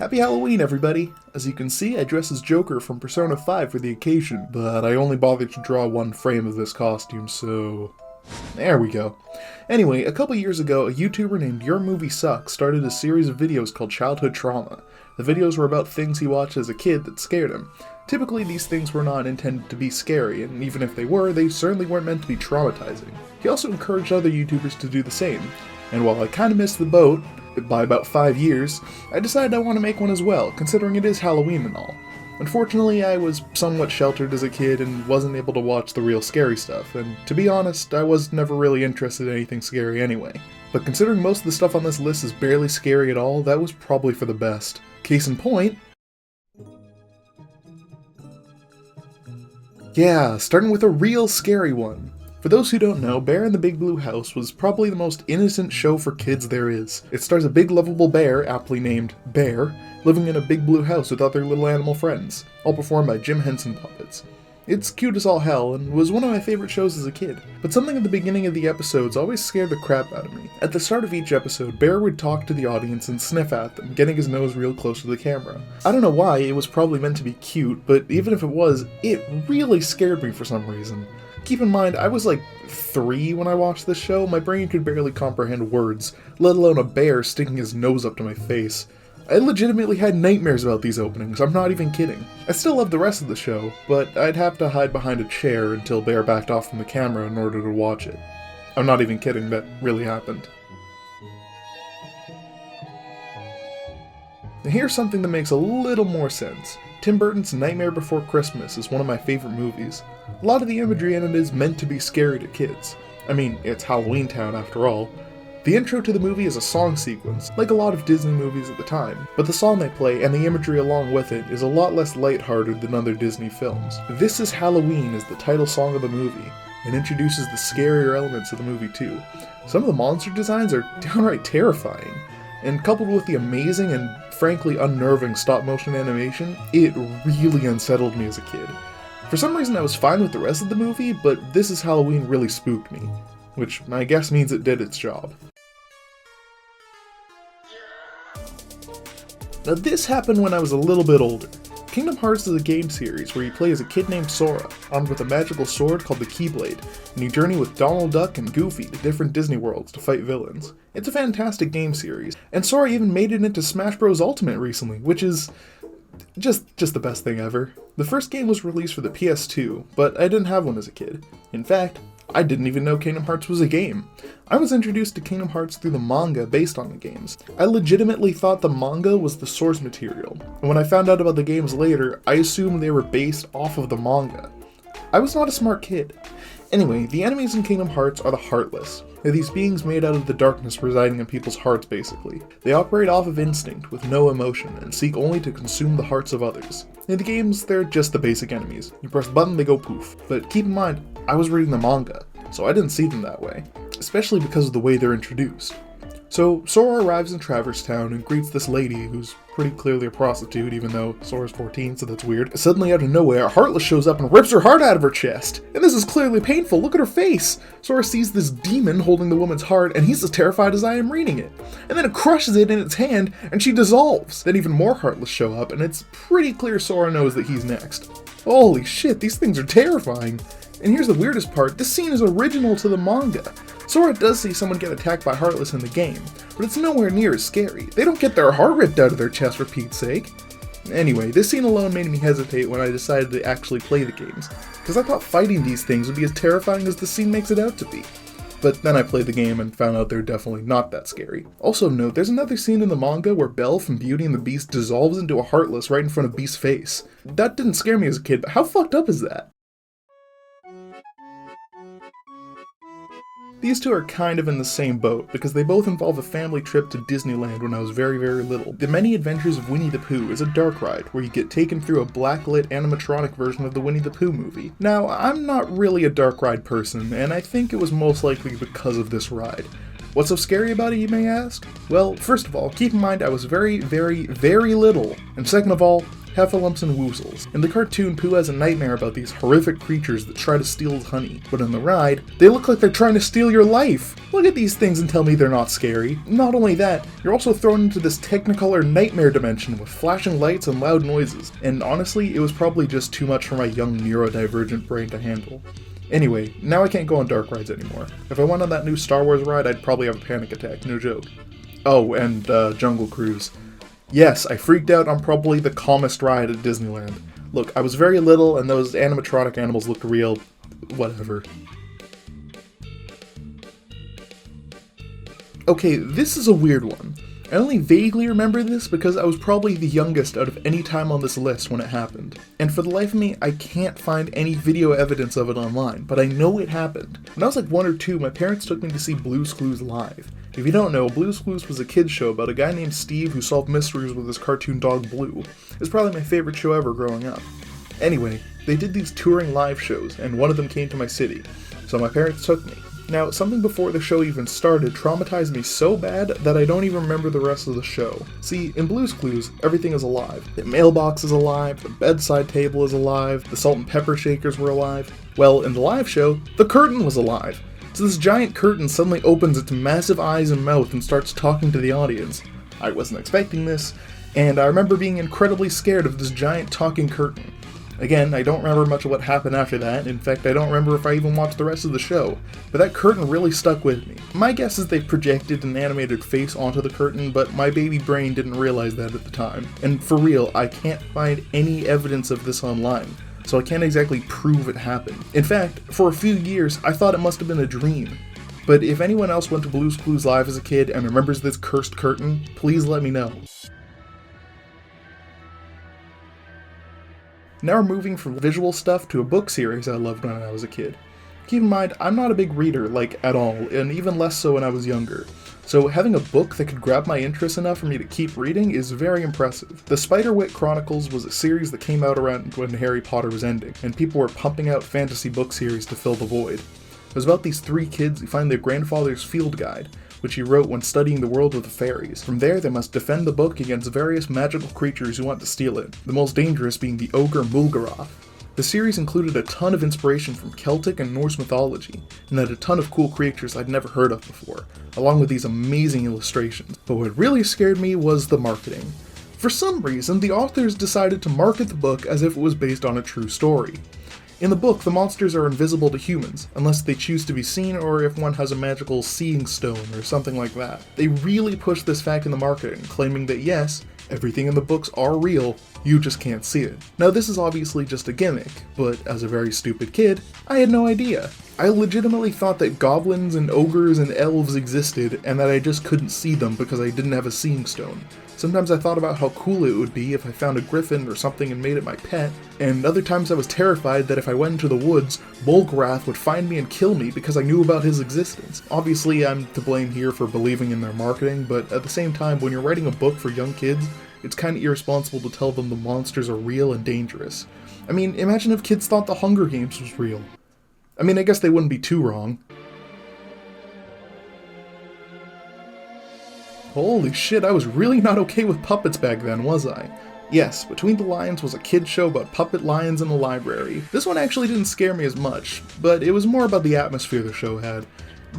Happy Halloween, everybody! As you can see, I dress as Joker from Persona 5 for the occasion, but I only bothered to draw one frame of this costume, so... there we go. Anyway, a couple years ago, a YouTuber named Your Movie Sucks started a series of videos called Childhood Trauma. The videos were about things he watched as a kid that scared him. Typically, these things were not intended to be scary, and even if they were, they certainly weren't meant to be traumatizing. He also encouraged other YouTubers to do the same, and while I kinda missed the boat, by about 5 years, I decided I want to make one as well, considering it is Halloween and all. Unfortunately, I was somewhat sheltered as a kid and wasn't able to watch the real scary stuff, and to be honest, I was never really interested in anything scary anyway. But considering most of the stuff on this list is barely scary at all, that was probably for the best. Case in point... yeah, starting with a real scary one. For those who don't know, Bear in the Big Blue House was probably the most innocent show for kids there is. It stars a big lovable bear, aptly named Bear, living in a big blue house with other little animal friends, all performed by Jim Henson puppets. It's cute as all hell, and was one of my favorite shows as a kid, but something at the beginning of the episodes always scared the crap out of me. At the start of each episode, Bear would talk to the audience and sniff at them, getting his nose real close to the camera. I don't know why, it was probably meant to be cute, but even if it was, it really scared me for some reason. Keep in mind, I was like 3 when I watched this show. My brain could barely comprehend words, let alone a bear sticking his nose up to my face. I legitimately had nightmares about these openings, I'm not even kidding. I still loved the rest of the show, but I'd have to hide behind a chair until Bear backed off from the camera in order to watch it. I'm not even kidding, that really happened. Now here's something that makes a little more sense. Tim Burton's Nightmare Before Christmas is one of my favorite movies. A lot of the imagery in it is meant to be scary to kids. I mean, it's Halloween Town after all. The intro to the movie is a song sequence, like a lot of Disney movies at the time, but the song they play and the imagery along with it is a lot less lighthearted than other Disney films. This Is Halloween is the title song of the movie, and introduces the scarier elements of the movie too. Some of the monster designs are downright terrifying, and coupled with the amazing and frankly unnerving stop-motion animation, it really unsettled me as a kid. For some reason I was fine with the rest of the movie, but This Is Halloween really spooked me, which I guess means it did its job. Now this happened when I was a little bit older. Kingdom Hearts is a game series where you play as a kid named Sora, armed with a magical sword called the Keyblade, and you journey with Donald Duck and Goofy to different Disney worlds to fight villains. It's a fantastic game series, and Sora even made it into Smash Bros. Ultimate recently, which is just the best thing ever. The first game was released for the PS2, but I didn't have one as a kid. In fact, I didn't even know Kingdom Hearts was a game. I was introduced to Kingdom Hearts through the manga based on the games. I legitimately thought the manga was the source material, and when I found out about the games later, I assumed they were based off of the manga. I was not a smart kid. Anyway, the enemies in Kingdom Hearts are the Heartless. They're these beings made out of the darkness residing in people's hearts, basically. They operate off of instinct, with no emotion, and seek only to consume the hearts of others. In the games, they're just the basic enemies. You press the button, they go poof. But keep in mind, I was reading the manga, so I didn't see them that way, especially because of the way they're introduced. So, Sora arrives in Traverse Town and greets this lady who's pretty clearly a prostitute, even though Sora's 14, so that's weird. Suddenly, out of nowhere, Heartless shows up and rips her heart out of her chest! And this is clearly painful, look at her face! Sora sees this demon holding the woman's heart, and he's as terrified as I am reading it. And then it crushes it in its hand, and she dissolves! Then even more Heartless show up, and it's pretty clear Sora knows that he's next. Holy shit, these things are terrifying! And here's the weirdest part, this scene is original to the manga. Sora does see someone get attacked by Heartless in the game, but it's nowhere near as scary. They don't get their heart ripped out of their chest for Pete's sake. Anyway, this scene alone made me hesitate when I decided to actually play the games, because I thought fighting these things would be as terrifying as the scene makes it out to be. But then I played the game and found out they're definitely not that scary. Also note, there's another scene in the manga where Belle from Beauty and the Beast dissolves into a Heartless right in front of Beast's face. That didn't scare me as a kid, but how fucked up is that? These two are kind of in the same boat, because they both involve a family trip to Disneyland when I was very little. The Many Adventures of Winnie the Pooh is a dark ride, where you get taken through a blacklit animatronic version of the Winnie the Pooh movie. Now, I'm not really a dark ride person, and I think it was most likely because of this ride. What's so scary about it, you may ask? Well, first of all, keep in mind I was very little, and second of all, heffalumps and woozles. In the cartoon, Pooh has a nightmare about these horrific creatures that try to steal his honey, but in the ride, they look like they're trying to steal your life! Look at these things and tell me they're not scary. Not only that, you're also thrown into this Technicolor nightmare dimension with flashing lights and loud noises, and honestly, it was probably just too much for my young neurodivergent brain to handle. Anyway, now I can't go on dark rides anymore. If I went on that new Star Wars ride, I'd probably have a panic attack, no joke. Oh, and Jungle Cruise. Yes, I freaked out on probably the calmest ride at Disneyland. Look, I was very little and those animatronic animals looked real. Whatever. Okay, this is a weird one. I only vaguely remember this because I was probably the youngest out of any time on this list when it happened. And for the life of me, I can't find any video evidence of it online, but I know it happened. When I was like 1 or 2, my parents took me to see Blue's Clues live. If you don't know, Blue's Clues was a kid's show about a guy named Steve who solved mysteries with his cartoon dog Blue. It's probably my favorite show ever growing up. Anyway, they did these touring live shows, and one of them came to my city, so my parents took me. Now, something before the show even started traumatized me so bad that I don't even remember the rest of the show. See, in Blue's Clues, everything is alive. The mailbox is alive, the bedside table is alive, the salt and pepper shakers were alive. Well, in the live show, the curtain was alive. So this giant curtain suddenly opens its massive eyes and mouth and starts talking to the audience. I wasn't expecting this, and I remember being incredibly scared of this giant talking curtain. Again, I don't remember much of what happened after that. In fact, I don't remember if I even watched the rest of the show, but that curtain really stuck with me. My guess is they projected an animated face onto the curtain, but my baby brain didn't realize that at the time. And for real, I can't find any evidence of this online, so I can't exactly prove it happened. In fact, for a few years, I thought it must have been a dream. But if anyone else went to Blue's Clues Live as a kid and remembers this cursed curtain, please let me know. Now we're moving from visual stuff to a book series I loved when I was a kid. Keep in mind, I'm not a big reader, like, at all, and even less so when I was younger. So having a book that could grab my interest enough for me to keep reading is very impressive. The Spiderwick Chronicles was a series that came out around when Harry Potter was ending, and people were pumping out fantasy book series to fill the void. It was about these 3 kids who find their grandfather's field guide, which he wrote when studying the world of the fairies. From there, they must defend the book against various magical creatures who want to steal it, the most dangerous being the ogre Mulgaroth. The series included a ton of inspiration from Celtic and Norse mythology, and had a ton of cool creatures I'd never heard of before, along with these amazing illustrations. But what really scared me was the marketing. For some reason, the authors decided to market the book as if it was based on a true story. In the book, the monsters are invisible to humans, unless they choose to be seen or if one has a magical seeing stone or something like that. They really push this fact in the marketing, claiming that yes, everything in the books are real, you just can't see it. Now this is obviously just a gimmick, but as a very stupid kid, I had no idea. I legitimately thought that goblins and ogres and elves existed and that I just couldn't see them because I didn't have a seeing stone. Sometimes I thought about how cool it would be if I found a griffin or something and made it my pet, and other times I was terrified that if I went into the woods, Mulgaroth would find me and kill me because I knew about his existence. Obviously, I'm to blame here for believing in their marketing, but at the same time, when you're writing a book for young kids, it's kinda irresponsible to tell them the monsters are real and dangerous. I mean, imagine if kids thought the Hunger Games was real. I mean, I guess they wouldn't be too wrong. Holy shit, I was really not okay with puppets back then, was I? Yes, Between the Lions was a kid's show about puppet lions in a library. This one actually didn't scare me as much, but it was more about the atmosphere the show had.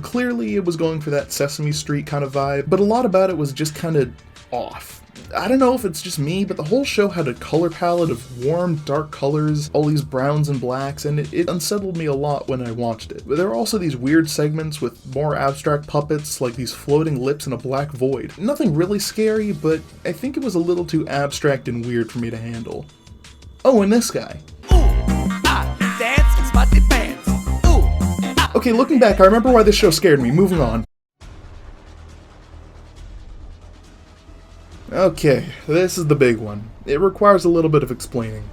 Clearly it was going for that Sesame Street kind of vibe, but a lot about it was just kinda off. I don't know if it's just me, but the whole show had a color palette of warm, dark colors, all these browns and blacks, and it unsettled me a lot when I watched it. But there were also these weird segments with more abstract puppets, like these floating lips in a black void. Nothing really scary, but I think it was a little too abstract and weird for me to handle. Oh, and this guy. Okay, looking back, I remember why this show scared me. Moving on. Okay, this is the big one. It requires a little bit of explaining.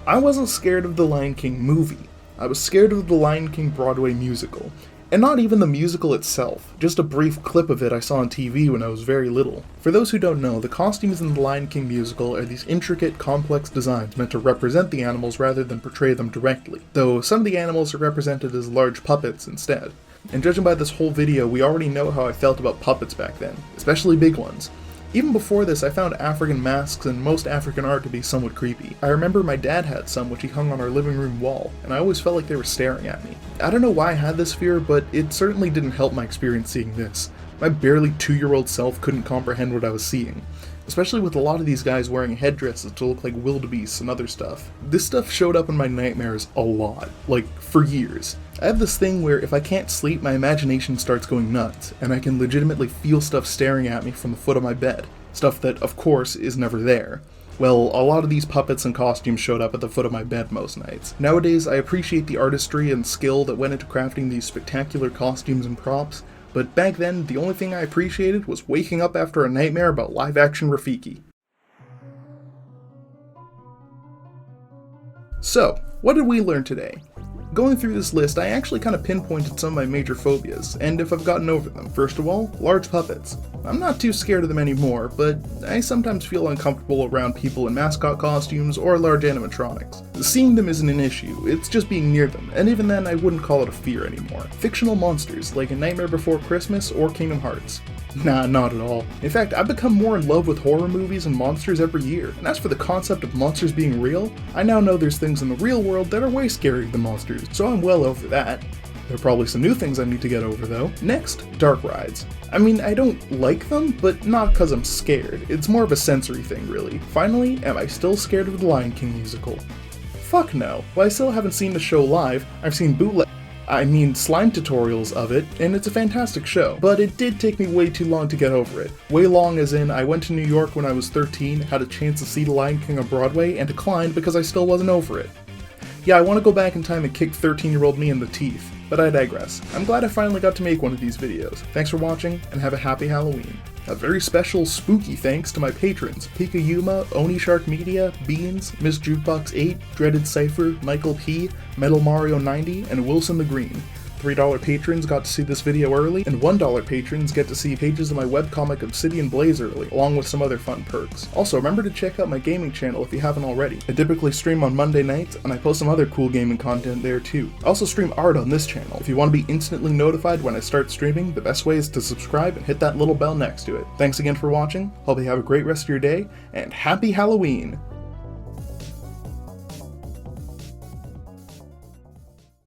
I wasn't scared of the Lion King movie. I was scared of the Lion King Broadway musical. And not even the musical itself, just a brief clip of it I saw on TV when I was very little. For those who don't know, the costumes in the Lion King musical are these intricate, complex designs meant to represent the animals rather than portray them directly, though some of the animals are represented as large puppets instead. And judging by this whole video, we already know how I felt about puppets back then, especially big ones. Even before this, I found African masks and most African art to be somewhat creepy. I remember my dad had some which he hung on our living room wall, and I always felt like they were staring at me. I don't know why I had this fear, but it certainly didn't help my experience seeing this. My barely 2-year-old self couldn't comprehend what I was seeing, especially with a lot of these guys wearing headdresses to look like wildebeests and other stuff. This stuff showed up in my nightmares a lot, like for years. I have this thing where if I can't sleep, my imagination starts going nuts, and I can legitimately feel stuff staring at me from the foot of my bed. Stuff that, of course, is never there. Well, a lot of these puppets and costumes showed up at the foot of my bed most nights. Nowadays, I appreciate the artistry and skill that went into crafting these spectacular costumes and props, but back then, the only thing I appreciated was waking up after a nightmare about live-action Rafiki. So, what did we learn today? Going through this list, I actually kind of pinpointed some of my major phobias, and if I've gotten over them. First of all, large puppets. I'm not too scared of them anymore, but I sometimes feel uncomfortable around people in mascot costumes or large animatronics. Seeing them isn't an issue, it's just being near them, and even then I wouldn't call it a fear anymore. Fictional monsters, like A Nightmare Before Christmas or Kingdom Hearts. Nah, not at all. In fact, I've become more in love with horror movies and monsters every year, and as for the concept of monsters being real, I now know there's things in the real world that are way scarier than monsters, so I'm well over that. There are probably some new things I need to get over though. Next, dark rides. I mean, I don't like them, but not because I'm scared. It's more of a sensory thing, really. Finally, am I still scared of the Lion King musical? Fuck no. While I still haven't seen the show live, I've seen slime tutorials of it, and it's a fantastic show. But it did take me way too long to get over it. Way long as in, I went to New York when I was 13, had a chance to see The Lion King on Broadway, and declined because I still wasn't over it. Yeah, I want to go back in time and kick 13-year-old me in the teeth, but I digress. I'm glad I finally got to make one of these videos. Thanks for watching, and have a happy Halloween. A very special spooky thanks to my patrons, Pika Yuma, Oni Shark Media, Beans, Miss Jukebox 8, Dreaded Cypher, Michael P, Metal Mario 90, and Wilson the Green. $3 patrons got to see this video early, and $1 patrons get to see pages of my webcomic Obsidian Blaze early, along with some other fun perks. Also, remember to check out my gaming channel if you haven't already. I typically stream on Monday nights, and I post some other cool gaming content there too. I also stream art on this channel. If you want to be instantly notified when I start streaming, the best way is to subscribe and hit that little bell next to it. Thanks again for watching, hope you have a great rest of your day, and happy Halloween!